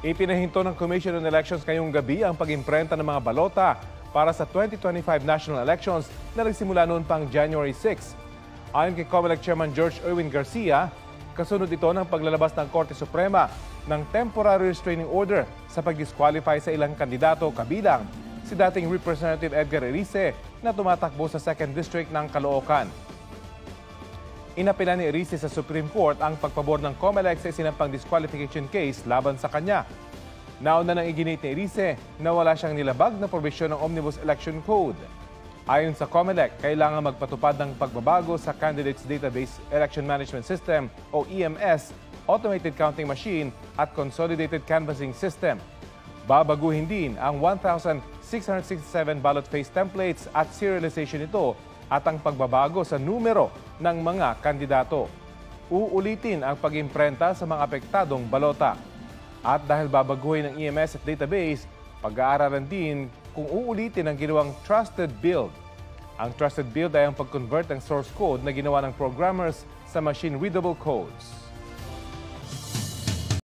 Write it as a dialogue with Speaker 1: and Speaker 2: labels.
Speaker 1: Ipinahinto ng Commission on Elections ngayong gabi ang pag-imprenta ng mga balota para sa 2025 national elections na nagsimula noon pang January 6. Ayon kay COMELEC Chairman George Erwin Garcia, kasunod ito ng paglalabas ng Korte Suprema ng temporary restraining order sa pag-disqualify sa ilang kandidato kabilang si dating Representative Edgar Erice na tumatakbo sa 2nd District ng Caloocan. Inapela ni Erice sa Supreme Court ang pagpabor ng COMELEC sa isinampang disqualification case laban sa kanya. Nauna nang iginit ni Erice na wala siyang nilabag na probisyon ng Omnibus Election Code. Ayon sa COMELEC, kailangan magpatupad ng pagbabago sa Candidates Database Election Management System o EMS, Automated Counting Machine at Consolidated Canvassing System. Babaguhin din ang 1,667 ballot face templates at serialization nito at ang pagbabago sa numero ng mga kandidato. Uulitin ang pag-imprenta sa mga apektadong balota. At dahil babaguhin ng EMS at database, pag-aaralan din kung uulitin ang ginawang trusted build. Ang trusted build ay ang pag-convert ng source code na ginawa ng programmers sa machine-readable codes.